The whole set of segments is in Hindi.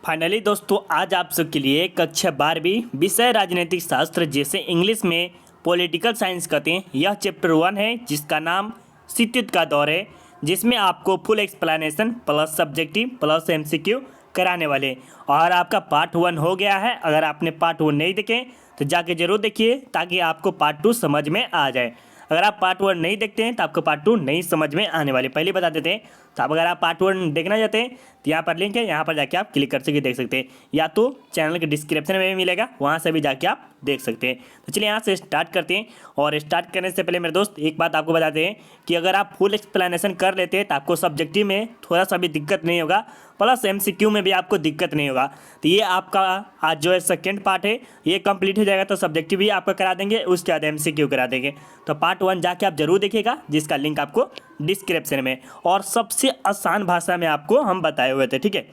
फाइनली दोस्तों आज आप सबके लिए कक्षा 12वीं विषय राजनीतिक शास्त्र जिसे इंग्लिश में पॉलिटिकल साइंस कहते हैं, यह चैप्टर 1 है जिसका नाम शीत युद्ध का दौर है, जिसमें आपको full explanation plus subjective plus MCQ कराने वाले। और आपका पार्ट 1 हो गया है। अगर आपने पार्ट 1 नहीं देखे तो जाके जरूर देखिए ताकि आपको पार्ट 2 समझ में आ जाए। अगर आप पार्ट 1 नहीं देखते हैं तो आपको पार्ट 2 नहीं समझ में आने वाले, पहले बता देते हैं। तो अब अगर आप पार्ट 1 देखना चाहते हैं तो यहाँ पर लिंक है, यहाँ पर जाके आप क्लिक कर सके देख सकते हैं, या तो चैनल के डिस्क्रिप्शन में भी मिलेगा, वहाँ से भी जाके आप देख सकते हैं। तो चलिए यहाँ से स्टार्ट करते हैं। और स्टार्ट करने से पहले मेरे दोस्त एक बात आपको बताते हैं कि अगर आप फुल एक्सप्लेनेशन कर लेते हैं तो आपको सब्जेक्टिव में थोड़ा सा भी दिक्कत नहीं होगा, प्लस एमसीक्यू में भी आपको दिक्कत नहीं होगा। तो ये आपका आज जो है सेकेंड पार्ट है, ये कंप्लीट हो जाएगा तो सब्जेक्टिव भी आपका करा देंगे, उसके बाद एमसीक्यू करा देंगे। तो पार्ट 1 जाके आप जरूर देखिएगा, जिसका लिंक आपको डिस्क्रिप्शन में और सबसे आसान भाषा में आपको हम बताए हुए थे, ठीक है।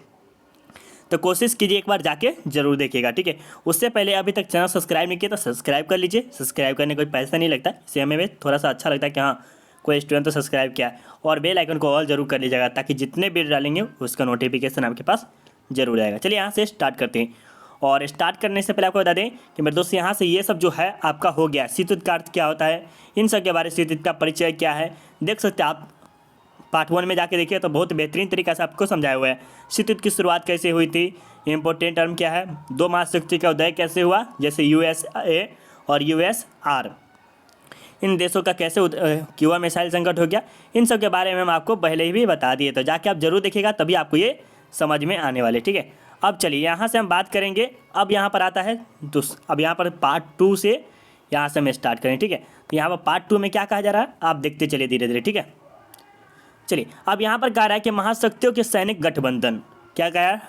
तो कोशिश कीजिए एक बार जाके जरूर देखिएगा, ठीक है। उससे पहले अभी तक चैनल सब्सक्राइब नहीं किया तो सब्सक्राइब कर लीजिए। सब्सक्राइब करने कोई पैसा नहीं लगता, इससे हमें भी थोड़ा सा अच्छा लगता है कि हाँ कोई स्टूडेंट तो सब्सक्राइब किया है। और बेल आइकन को ऑल जरूर कर लीजिएगा ताकि जितने वीडियो डालेंगे उसका नोटिफिकेशन आपके पास जरूर आएगा। चलिए यहाँ से स्टार्ट करते हैं। और स्टार्ट करने से पहले आपको बता दें कि मेरे दोस्त यहाँ से ये सब जो है आपका हो गया। शीत युद्ध का अर्थ क्या होता है, इन सब के बारे में, शीत युद्ध का परिचय क्या है, देख सकते हैं आप। पार्ट 1 में जाके देखिए तो बहुत बेहतरीन तरीका से आपको समझाया हुआ है। शीत युद्ध की शुरुआत कैसे हुई थी, इंपॉर्टेंट टर्म क्या है, दो महाशक्ति का उदय कैसे हुआ, जैसे यूएसए और यूएसआर, इन देशों का कैसे क्यूबा मिसाइल संकट हो गया, इन सब के बारे में हम आपको पहले ही भी बता दिए। तो जाके आप जरूर देखिएगा तभी आपको ये समझ में आने वाले, ठीक है। अब चलिए यहाँ से हम बात करेंगे। अब यहाँ पर आता है अब यहाँ पर पार्ट 2 से यहाँ से हम स्टार्ट करें, ठीक है। तो यहाँ पर पार्ट 2 में क्या कहा जा रहा है आप देखते चलिए धीरे धीरे, ठीक है। चलिए अब यहाँ पर कह रहा है कि महाशक्तियों के सैनिक गठबंधन, क्या कहा है,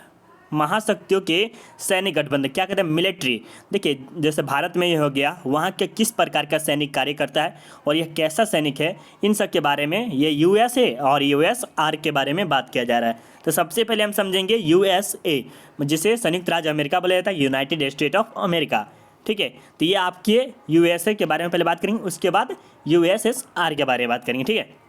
महाशक्तियों के सैनिक गठबंधन, क्या कहते हैं, मिलिट्री। देखिए जैसे भारत में ये हो गया, वहाँ के किस प्रकार का सैनिक कार्य करता है और यह कैसा सैनिक है, इन सब के बारे में ये यूएसए और यूएसआर के बारे में बात किया जा रहा है। तो सबसे पहले हम समझेंगे यूएसए, जिसे संयुक्त राज्य अमेरिका बोला जाता है, यूनाइटेड स्टेट ऑफ अमेरिका, ठीक है। तो ये आपके यूएसए के बारे में पहले बात करेंगे, उसके बाद यूएसएसआर के बारे में बात करेंगे, ठीक है।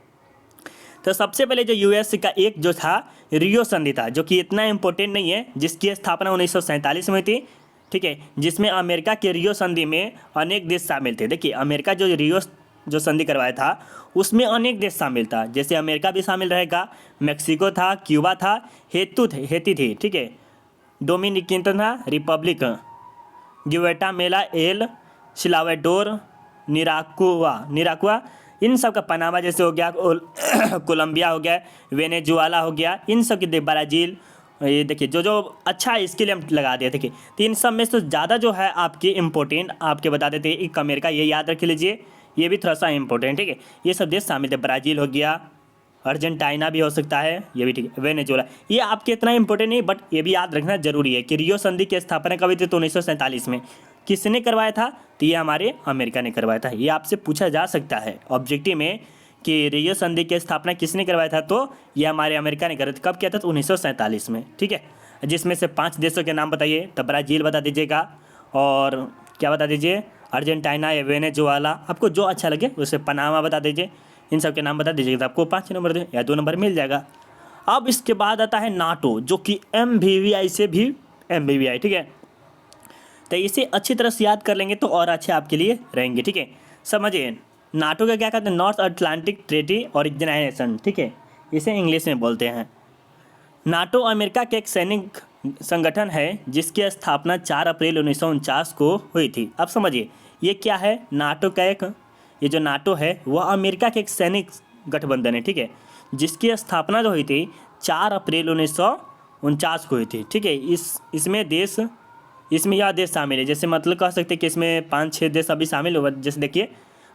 तो सबसे पहले जो यूएस का एक जो था रियो संधि था, जो कि इतना इंपॉर्टेंट नहीं है, जिसकी स्थापना 1947 में हुई थी, ठीक है, जिसमें अमेरिका के रियो संधि में अनेक देश शामिल थे। देखिए अमेरिका जो रियो जो संधि करवाया था उसमें अनेक देश शामिल था, जैसे अमेरिका भी शामिल रहेगा, मेक्सिको था, क्यूबा था, हेती थी, ठीक है, डोमिनिकन था, रिपब्लिक, ग्वाटेमाला, एल साल्वाडोर, निराकुआ, इन सब का पनामा जैसे हो गया, कोलंबिया हो गया, वेनेजुएला हो गया, इन सब के, ब्राज़ील, ये देखिए जो जो अच्छा है इसके लिए हम लगा दिए। देखिए तो इन सब में से ज़्यादा जो है आपके इम्पोर्टेंट आपके बता देते हैं, एक अमेरिका, ये याद रख लीजिए, ये भी थोड़ा सा इम्पोर्टेंट, ठीक है। ये सब देश शामिल थे, ब्राज़ील हो गया, अर्जेंटीना भी हो सकता है, ये भी ठीक है, वेनेजुएला, ये आपके इतना इंपॉर्टेंट नहीं, बट ये भी याद रखना जरूरी है कि रियो संधि की स्थापना कब हुई थी, तो 1947 में। किसने करवाया था, तो ये हमारे अमेरिका ने करवाया था। ये आपसे पूछा जा सकता है ऑब्जेक्टिव में कि रियो संधि की स्थापना किसने करवाया था, तो ये हमारे अमेरिका ने करवाया था। कब किया था, तो 1947 में, ठीक है। जिसमें से 5 देशों के नाम बताइए, तो ब्राज़ील बता दीजिएगा, और क्या बता दीजिए, अर्जेंटीना या वेनेजुएला, आपको जो अच्छा लगे उसे, पनामा बता दीजिए, इन सब के नाम बता दीजिएगा तो आपको 5 नंबर या 2 नंबर मिल जाएगा। अब इसके बाद आता है नाटो, जो कि MVVI से भी MVVI, ठीक है। तो इसे अच्छी तरह से याद कर लेंगे तो और अच्छे आपके लिए रहेंगे, ठीक है। समझिए नाटो का क्या कहते हैं, नॉर्थ अटलांटिक ट्रीटी ऑर्गेनाइजेशन, ठीक है, इसे इंग्लिश में बोलते हैं। नाटो अमेरिका के एक सैनिक संगठन है जिसकी स्थापना 4 अप्रैल 1949 को हुई थी। अब समझिए ये क्या है, नाटो का एक, ये जो नाटो है वह अमेरिका के एक सैनिक गठबंधन है, ठीक है, जिसकी स्थापना जो हुई थी 4 अप्रैल 1949 को हुई थी, ठीक है। इसमें यह देश शामिल है, जैसे मतलब कह सकते हैं कि इसमें 5-6 देश अभी शामिल हुआ, जैसे देखिए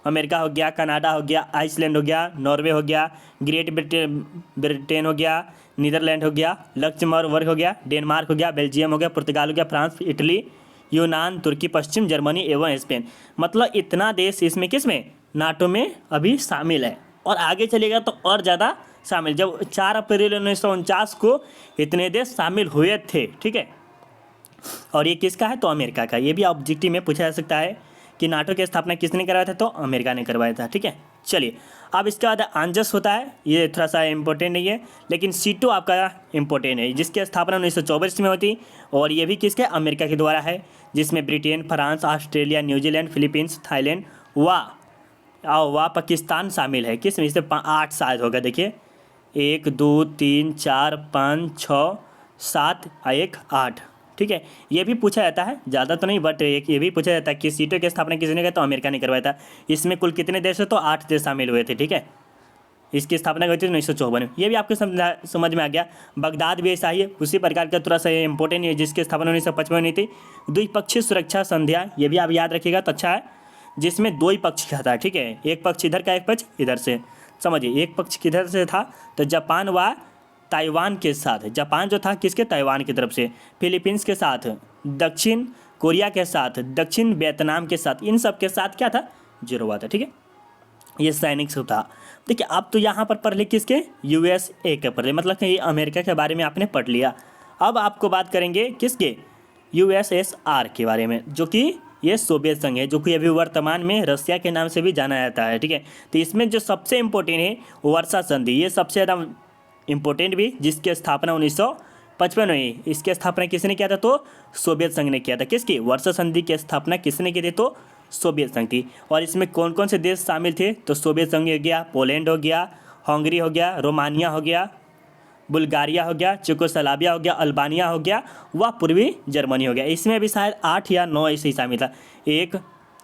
अमेरिका हो गया, कनाडा हो गया, आइसलैंड हो गया, नॉर्वे हो गया, ग्रेट ब्रिटेन हो गया, नीदरलैंड हो गया, लक्समबर्ग हो गया, डेनमार्क हो गया, बेल्जियम हो गया, पुर्तगाल हो गया, फ्रांस, इटली, यूनान, तुर्की, पश्चिम जर्मनी एवं स्पेन। मतलब इतना देश इसमें किसमें, नाटो में अभी शामिल है, और आगे चलेगा तो और ज़्यादा शामिल। जब 4 अप्रैल 1949 को इतने देश शामिल हुए थे, ठीक है। और ये किसका है, तो अमेरिका का। ये भी ऑब्जेक्टिव में पूछा जा सकता है कि नाटो की स्थापना किसने करवाया था, तो अमेरिका ने करवाया था, ठीक है। चलिए, अब इसके बाद आंजस होता है, ये थोड़ा सा इम्पोर्टेंट नहीं है, लेकिन सीटो आपका इम्पोर्टेंट है, जिसकी स्थापना 1924 में होती, और ये भी किसके, अमेरिका के द्वारा है, जिसमें Britain, France, Australia, New Zealand, Philippines, Thailand व पाकिस्तान शामिल है। किस में से 8 शायद होगा, देखिए 1 2 3 4 5 6 7 1 8, ठीक है। ये भी पूछा जाता है, ज़्यादा तो नहीं, बट एक ये भी पूछा जाता है कि सीटों की स्थापना किसने किया, तो अमेरिका ने करवाया था। इसमें कुल कितने देश है, तो 8 देश शामिल हुए थे, ठीक है। इसकी स्थापना हुई थी 1954 में। ये भी आपको समझ में आ गया। बगदाद भी ऐसा ही है, उसी प्रकार का थोड़ा सा इंपॉर्टेंट है, जिसकी स्थापना 1955 में थी। द्विपक्षीय सुरक्षा संध्या, ये भी आप याद रखिएगा तो अच्छा है, जिसमें 2 ही पक्ष का था, ठीक है, एक पक्ष इधर का, एक पक्ष इधर से। समझिए, एक पक्ष किधर से था, तो जापान व ताइवान के साथ। जापान जो था किसके, ताइवान की तरफ से। फिलीपींस के साथ, दक्षिण कोरिया के साथ, दक्षिण वियतनाम के साथ, इन सब के साथ क्या था, जीरो हुआ था, ठीक है। ये सैनिक से था। देखिए, आप तो यहाँ पर पढ़ ली किसके, USA के पढ़ ली, मतलब कि अमेरिका के बारे में आपने पढ़ लिया। अब आपको बात करेंगे किसके, USSR के बारे में, जो कि ये सोवियत संघ है, जो कि अभी वर्तमान में रसिया के नाम से भी जाना जाता है, ठीक है। तो इसमें जो सबसे इम्पोर्टेंट है वर्षा संधि, ये सबसे ज़्यादा इम्पोर्टेंट भी, जिसकी स्थापना 1955 में। इसकी स्थापना किसने किया था, तो सोवियत संघ ने किया था। किसकी, वर्षा संधि की स्थापना किसने की थी, तो सोवियत संघ थी। और इसमें कौन कौन से देश शामिल थे, तो सोवियत संघ हो गया, पोलैंड हो गया, हंगरी हो गया, रोमानिया हो गया, बुल्गारिया हो गया, चेकोस्लोवाकिया हो गया, अल्बानिया हो गया, व पूर्वी जर्मनी हो गया। इसमें भी शायद 8 या 9 ऐसे ही शामिल था, 1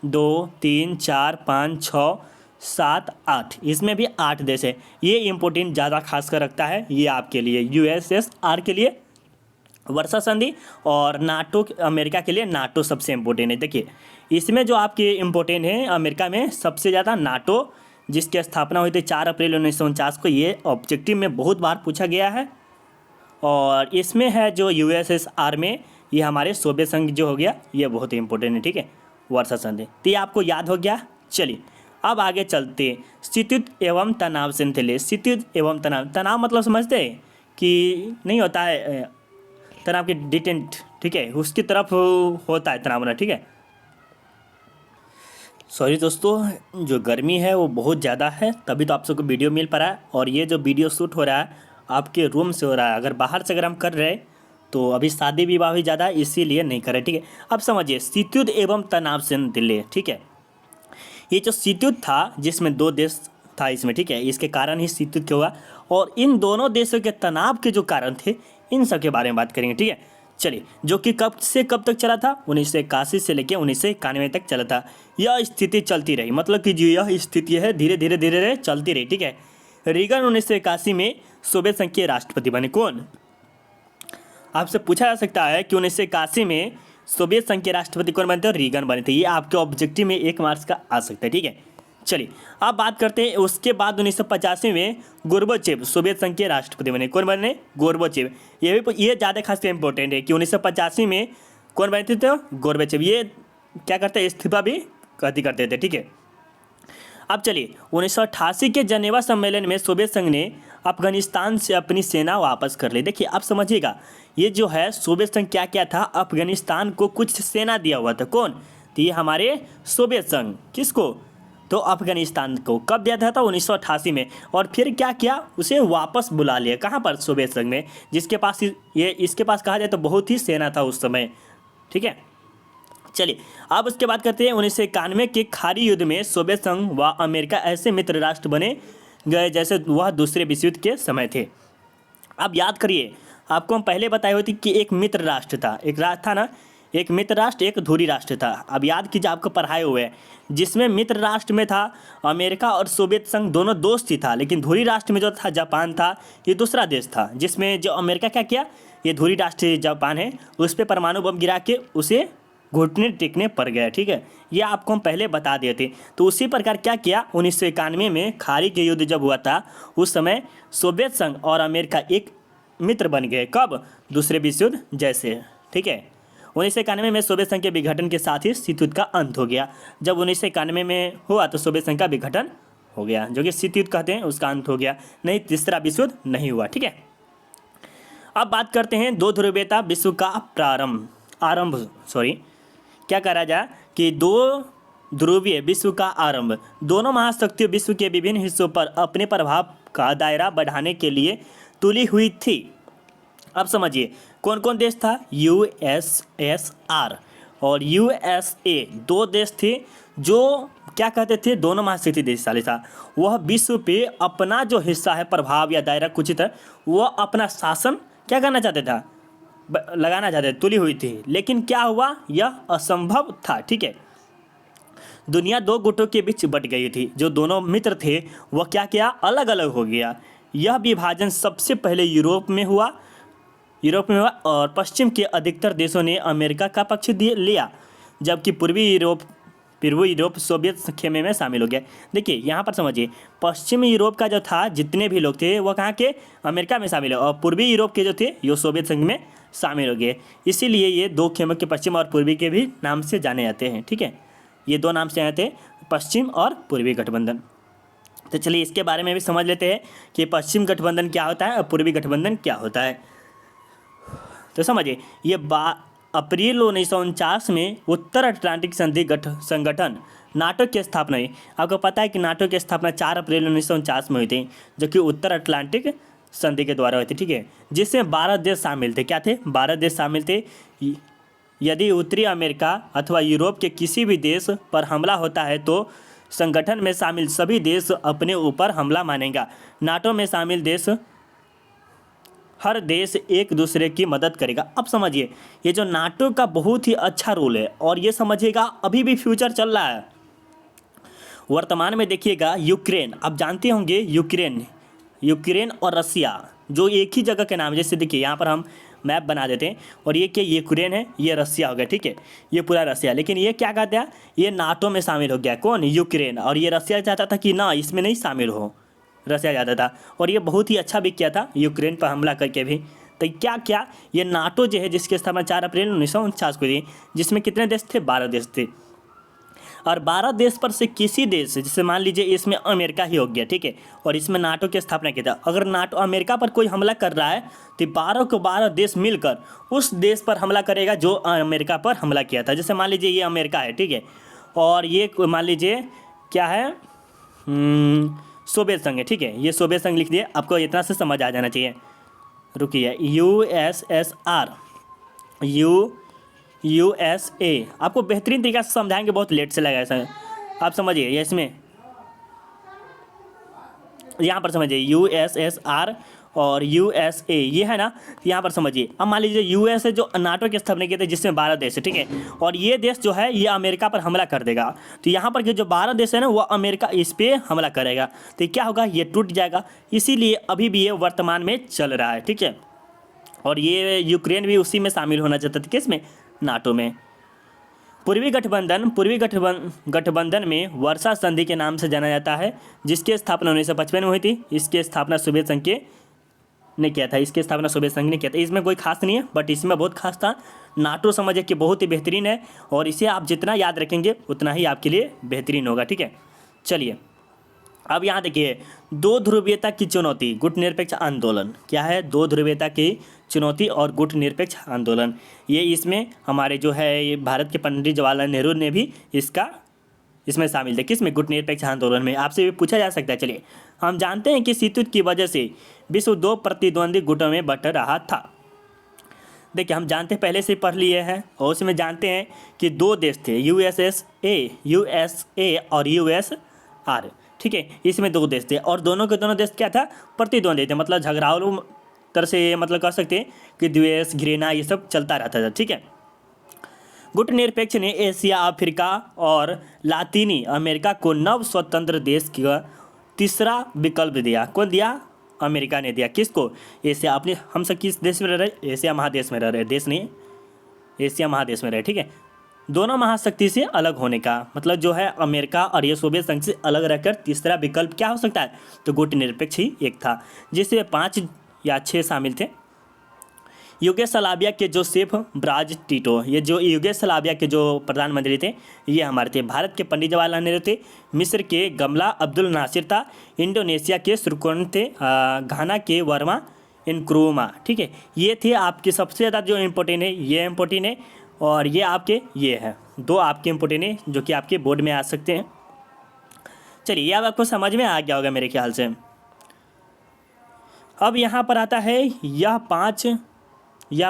2 3 4 5 6 7 8, इसमें भी 8 देश है। ये इम्पोर्टेंट ज़्यादा खास कर रखता है, ये आपके लिए USSR के लिए वर्षा संधि, और नाटो अमेरिका के लिए नाटो सबसे इम्पोर्टेंट है। देखिए, इसमें जो आपके इम्पोर्टेंट है अमेरिका में सबसे ज़्यादा नाटो, जिसकी स्थापना हुई थी 4 अप्रैल 1949 को। ये ऑब्जेक्टिव में बहुत बार पूछा गया है। और इसमें है जो USSR में, ये हमारे सोवियत संघ जो हो गया, ये बहुत ही इंपॉर्टेंट है, ठीक है, वर्षा संधि। तो ये आपको याद हो गया। चलिए, अब आगे चलते, स्थिति एवं तनाव श्रृंखले। स्थिति एवं तनाव, तनाव मतलब समझते हैं कि नहीं होता है तनाव की डिटेंट, ठीक है, उसकी तरफ होता है तनाव, ठीक है। सॉरी दोस्तों, जो गर्मी है वो बहुत ज़्यादा है, तभी तो आप सबको वीडियो मिल पा रहा है। और ये जो वीडियो शूट हो रहा है आपके रूम से हो रहा है, अगर बाहर से अगर हम कर रहे तो अभी शादी विवाह भी ज़्यादा, इसीलिए नहीं कर रहे, ठीक है। अब समझिए, शीतयुद्ध एवं तनाव श्रृंखले, ठीक है। ये जो शीतयुद्ध था, जिसमें 2 देश था इसमें, ठीक है, इसके कारण ही शीतयुद्ध हुआ। और इन दोनों देशों के तनाव के जो कारण थे, इन सब के बारे में बात करेंगे, ठीक है। चलिए, जो कि कब से कब तक चला था, 1981 से लेकर 1991 तक चला था। यह स्थिति चलती रही, मतलब कि जो यह स्थिति है धीरे धीरे धीरे धीरे चलती रही, ठीक है। रीगन 1981 में सोवियत संघ के राष्ट्रपति बने। कौन, आपसे पूछा जा सकता है कि 1981 में सोवियत संघ के राष्ट्रपति कौन बने थे, रीगन बने थे। ये आपके ऑब्जेक्टिव में 1 मार्क्स का आ सकता है, ठीक है। चलिए, अब बात करते हैं, उसके बाद 1985 में गोर्बाचेव सोवियत संघ के राष्ट्रपति बने। कौन बने, गोर्बाचेव। ये ज़्यादा खास इंपॉर्टेंट है कि 1985 में कौन बने थे, तो गोर्बाचेव। ये क्या करते हैं, इस्तीफा भी करते थे, ठीक है। अब चलिए, 1988 के जनेवा सम्मेलन में सोवियत संघ ने अफगानिस्तान से अपनी सेना वापस कर ली। देखिए, आप समझिएगा, ये जो है सोवियत संघ क्या क्या था, अफगानिस्तान को कुछ सेना दिया हुआ था। कौन, तो ये हमारे सोवियत संघ, किसको, तो अफगानिस्तान को। कब दिया था, 1988 में। और फिर क्या किया, उसे वापस बुला लिया, कहाँ पर, सोवियत संघ में, जिसके पास ये इसके पास कहा जाए तो बहुत ही सेना था उस समय, ठीक है। चलिए, अब उसके बाद करते हैं 1991 के खाड़ी युद्ध में सोवियत संघ व अमेरिका ऐसे मित्र राष्ट्र बने गए जैसे वह दूसरे विश्व युद्ध के समय थे। अब याद करिए, आपको हम पहले बताए हुए थे कि एक मित्र राष्ट्र था, एक राष्ट्र था ना, एक मित्र राष्ट्र, एक धुरी राष्ट्र था। अब याद कीजिए, आपको पढ़ाए हुए हैं, जिसमें मित्र राष्ट्र में था अमेरिका और सोवियत संघ दोनों दोस्त ही था, लेकिन धुरी राष्ट्र में जो था जापान था, ये दूसरा देश था। जिसमें जो अमेरिका क्या किया, ये धुरी राष्ट्र जापान है, उस पर परमाणु बम गिरा के उसे घुटने टेकने पड़ गया, ठीक है। ये आपको हम पहले बता दिए थे। तो उसी प्रकार क्या किया, 1991 में खाड़ी के युद्ध जब हुआ था, उस समय सोवियत संघ और अमेरिका एक मित्र बन गए। कब, दूसरे विश्व युद्ध जैसे, ठीक है। 1991 में सोवियत संघ के विघटन के साथ ही शीत युद्ध का अंत हो गया। जब 1991 में हुआ तो सोवियत संघ का विघटन हो गया, जो कि शीत युद्ध कहते हैं, उसका अंत हो गया। नहीं, तीसरा विश्व युद्ध नहीं हुआ, ठीक है। अब बात करते हैं 2 ध्रुवीयता विश्व का आरंभ, क्या करा जाए कि 2 ध्रुवीय विश्व का आरंभ। दोनों महाशक्तियां विश्व के विभिन्न हिस्सों पर अपने प्रभाव का दायरा बढ़ाने के लिए तुली हुई थी। अब समझिए कौन कौन देश था। यूएसएसआर और यूएसए, दो देश थे जो क्या कहते थे, दोनों महाशक्ति देशशाली था। वह विश्व पे अपना जो हिस्सा है, प्रभाव या दायरा कुछ था, वह अपना शासन क्या करना चाहते था, लगाना चाहते थे, तुली हुई थी। लेकिन क्या हुआ, यह असंभव था। ठीक है, दुनिया दो गुटों के बीच बट गई थी। जो दोनों मित्र थे वह क्या किया, अलग अलग हो गया। यह विभाजन सबसे पहले यूरोप में हुआ और पश्चिम के अधिकतर देशों ने अमेरिका का पक्ष लिया, जबकि पूर्वी यूरोप सोवियत खेमे में शामिल हो गया। देखिए यहाँ पर समझिए, पश्चिमी यूरोप का जो था, जितने भी लोग थे वह कहाँ के, अमेरिका में शामिल है, और पूर्वी यूरोप के जो थे ये सोवियत संघ में शामिल हो गए। इसीलिए ये दो खेमों के, पश्चिम और पूर्वी के भी नाम से जाने जाते हैं। ठीक है, ये दो नाम से आते हैं, पश्चिम और पूर्वी गठबंधन। तो चलिए इसके बारे में भी समझ लेते हैं कि पश्चिम गठबंधन क्या होता है और पूर्वी गठबंधन क्या होता है। तो समझिए, ये अप्रैल 1949 में उत्तर अटलांटिक संधि संगठन नाटो की स्थापना हुई। आपको पता है कि नाटो की स्थापना 4 अप्रैल 1949 में हुई थी, जो कि उत्तर अटलांटिक संधि के द्वारा हुई थी। ठीक है, जिसमें 12 देश शामिल थे। क्या थे, 12 देश शामिल थे। यदि उत्तरी अमेरिका अथवा यूरोप के किसी भी देश पर हमला होता है तो संगठन में शामिल सभी देश अपने ऊपर हमला मानेगा। नाटो में शामिल देश, हर देश एक दूसरे की मदद करेगा। अब समझिए, ये जो नाटो का बहुत ही अच्छा रोल है, और ये समझिएगा अभी भी फ्यूचर चल रहा है। वर्तमान में देखिएगा यूक्रेन, आप जानते होंगे यूक्रेन और रसिया जो एक ही जगह के नाम है। जैसे देखिए यहाँ पर हम मैप बना देते हैं, और ये क्या, यूक्रेन है, ये रसिया हो गया। ठीक है, ये पूरा रसिया, लेकिन ये क्या कहते हैं, ये नाटो में शामिल हो गया। कौन, यूक्रेन। और ये रसिया चाहता था कि ना इसमें नहीं शामिल हो, रसिया चाहता था, और ये बहुत ही अच्छा भी किया था यूक्रेन पर हमला करके भी। तो क्या ये नाटो जो है, जिसकी स्थापना 4 अप्रैल 1949 को हुई, जिसमें कितने देश थे, 12 देश थे। और 12 देश पर से किसी देश, जैसे मान लीजिए इसमें अमेरिका ही हो गया। ठीक है, और इसमें नाटो की स्थापना की था। अगर नाटो अमेरिका पर कोई हमला कर रहा है तो 12 को 12 देश मिलकर उस देश पर हमला करेगा जो अमेरिका पर हमला किया था। जैसे मान लीजिए ये अमेरिका है, ठीक है, और ये मान लीजिए क्या है, सोवियत संघ है। ठीक है, ये सोवियत संघ लिख दिए, आपको इतना से समझ आ जाना चाहिए। रुकिए, यूएसएसआर, यूएसए, आपको बेहतरीन तरीका से समझाएंगे, बहुत लेट से लगा ऐसा। आप समझिए, ये इसमें यहाँ पर समझिए यूएसएसआर और यूएसए, ये है ना, यहाँ पर समझिए। अब मान लीजिए यूएस है जो नाटो की स्थापना किए थे, जिसमें 12 देश है। ठीक है, और ये देश जो है ये अमेरिका पर हमला कर देगा, तो यहाँ पर के जो 12 देश है ना, वो अमेरिका इस पर हमला करेगा, तो क्या होगा, ये टूट जाएगा। इसीलिए अभी भी ये वर्तमान में चल रहा है। ठीक है, और ये यूक्रेन भी उसी में शामिल होना चाहता था, किसमें, नाटो में। पूर्वी गठबंधन में वर्षा संधि के नाम से जाना जाता है, जिसकी स्थापना 1955 में हुई थी। इसकी स्थापना सोवियत संघ ने किया था। इसमें कोई खास नहीं है, बट इसमें बहुत खास था। नाटो समझिए कि बहुत ही बेहतरीन है, और इसे आप जितना याद रखेंगे उतना ही आपके लिए बेहतरीन होगा। ठीक है, चलिए अब यहाँ देखिए, दो ध्रुवीयता की चुनौती, गुट निरपेक्ष आंदोलन। क्या है, दो ध्रुवीयता की चुनौती और गुट निरपेक्ष आंदोलन। ये इसमें हमारे जो है ये भारत के पंडित जवाहरलाल नेहरू ने भी इसमें शामिल थे। किसमें, गुट निरपेक्ष आंदोलन में। आपसे भी पूछा जा सकता है। चलिए, हम जानते हैं कि शीत युद्ध की वजह से विश्व 2 प्रतिद्वंदी गुटों में बंट रहा था। देखिए, हम जानते हैं, पहले से पढ़ लिए हैं, और उसमें जानते हैं कि 2 देश थे, यूएसए और यूएसआर। ठीक है, इसमें 2 देश थे, और दोनों के दोनों देश क्या था, प्रतिद्वंदी थे, मतलब झगड़ालू तरह से, मतलब कह सकते हैं कि द्वेष, घृणा, ये सब चलता रहता था। ठीक है, गुट निरपेक्ष ने एशिया, अफ्रीका और लातीनी अमेरिका को नव स्वतंत्र देश का तीसरा विकल्प दिया। कौन दिया, अमेरिका ने दिया। किसको, एशिया। अपने हम सब किस देश में रह रहे, एशिया महादेश में रह रहे, देश नहीं, एशिया महादेश में रहे। ठीक है, दोनों महाशक्ति से अलग होने का मतलब जो है, अमेरिका और ये सोवियत संघ से अलग रहकर तीसरा विकल्प क्या हो सकता है, तो गुट निरपेक्ष ही एक था, जिससे 5 या 6 शामिल थे। युगोस्लाविया के जोसेफ ब्राज टिटो, ये जो युगोस्लाविया के जो प्रधानमंत्री थे ये हमारे थे। भारत के पंडित जवाहरलाल नेहरू थे। मिस्र के गमला अब्दुल नासिर था। इंडोनेशिया के सुरकोन थे। घाना के वर्मा इनक्रूमा। ठीक है, ये थे आपके सबसे ज़्यादा जो इम्पोर्टेंट है, ये इम्पोर्टेंट है। और ये आपके ये है 2 आपके इम्पोर्टेंट है जो कि आपके बोर्ड में आ सकते हैं। चलिए, ये अब आपको समझ में आ गया होगा मेरे ख्याल से। अब यहाँ पर आता है यह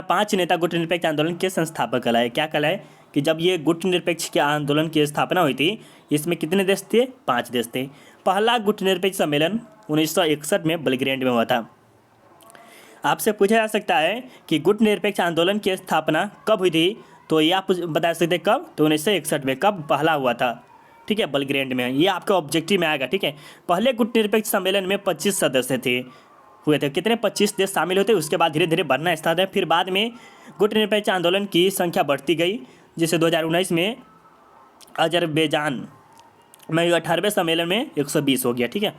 पांच नेता गुट निरपेक्ष आंदोलन के संस्थापक कहलाए। क्या कहलाए कि जब ये गुट निरपेक्ष के आंदोलन की स्थापना हुई थी, इसमें कितने देश थे? 5 देश थे। पहला गुट निरपेक्ष सम्मेलन 1961 में बेलग्रेड में हुआ था। आपसे पूछा जा सकता है कि गुट निरपेक्ष आंदोलन की स्थापना कब हुई थी, तो ये आप बता सकते कब? तो 1961 में। कब पहला हुआ था? ठीक है, बेलग्रेड में। ये आपका ऑब्जेक्टिव में आएगा। ठीक है, पहले गुट निरपेक्ष सम्मेलन में 25 सदस्य थे हुए थे। कितने? 25 देश शामिल होते। उसके बाद धीरे धीरे बढ़ना स्टार्ट है। फिर बाद में गुट निरपेक्ष आंदोलन की संख्या बढ़ती गई, जिसे 2019 में अजरबैजान में 18वें सम्मेलन में 120 हो गया। ठीक है,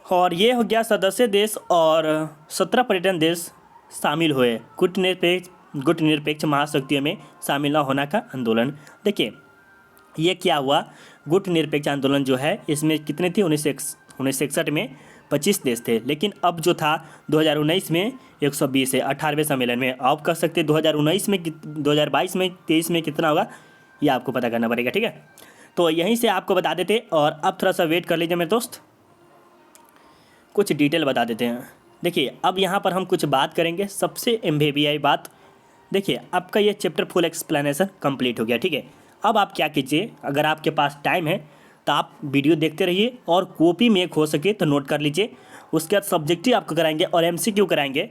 और ये हो गया सदस्य देश और 17 पर्यटन देश शामिल हुए गुट निरपेक्ष महाशक्तियों में शामिल न होना का आंदोलन। देखिए, ये क्या हुआ, गुट निरपेक्ष आंदोलन जो है इसमें कितने थे? 1961 में 25 देश थे, लेकिन अब जो था 2019 में 120 है 18वें सम्मेलन में। आप कर सकते 2019 में 2022 में 23 में कितना होगा, ये आपको पता करना पड़ेगा। ठीक है, तो यहीं से आपको बता देते। और अब थोड़ा सा वेट कर लीजिए मेरे दोस्त, कुछ डिटेल बता देते हैं। देखिए, अब यहाँ पर हम कुछ बात करेंगे। सबसे MBBI बात, देखिए आपका ये चैप्टर फुल एक्सप्लेनेशन कंप्लीट हो गया। ठीक है, अब आप क्या कीजिए, अगर आपके पास टाइम है तो आप वीडियो देखते रहिए और कॉपी में एक हो सके तो नोट कर लीजिए। उसके बाद सब्जेक्टिव आपको कराएंगे और MCQ कराएंगे,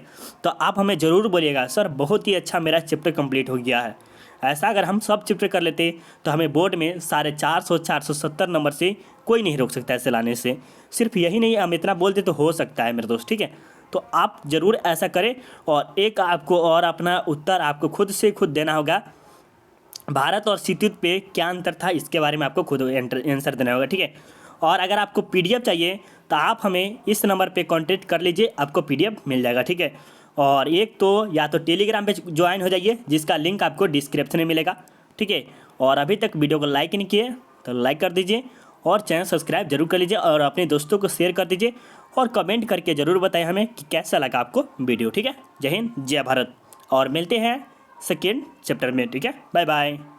तो आप हमें ज़रूर बोलिएगा सर बहुत ही अच्छा मेरा चैप्टर कंप्लीट हो गया है। ऐसा अगर हम सब चैप्टर कर लेते तो हमें बोर्ड में 470 नंबर से कोई नहीं रोक सकता ऐसे लाने से। सिर्फ यही नहीं, हम इतना बोलते तो हो सकता है मेरे दोस्त। ठीक है, तो आप ज़रूर ऐसा करें। और एक आपको और अपना उत्तर आपको खुद से खुद देना होगा। भारत और शीतयुद्ध पे क्या अंतर था, इसके बारे में आपको खुद आंसर देना होगा। ठीक है, और अगर आपको PDF चाहिए तो आप हमें इस नंबर पे कांटेक्ट कर लीजिए, आपको PDF मिल जाएगा। ठीक है, और एक तो या तो टेलीग्राम पे ज्वाइन हो जाइए, जिसका लिंक आपको डिस्क्रिप्शन में मिलेगा। ठीक है, और अभी तक वीडियो को लाइक नहीं किए तो लाइक कर दीजिए और चैनल सब्सक्राइब जरूर कर लीजिए और अपने दोस्तों को शेयर कर दीजिए और कमेंट करके ज़रूर बताएं हमें कि कैसा लगा आपको वीडियो। ठीक है, जय हिंद, जय भारत, और मिलते हैं सेकेंड चैप्टर में। ठीक है, बाय बाय।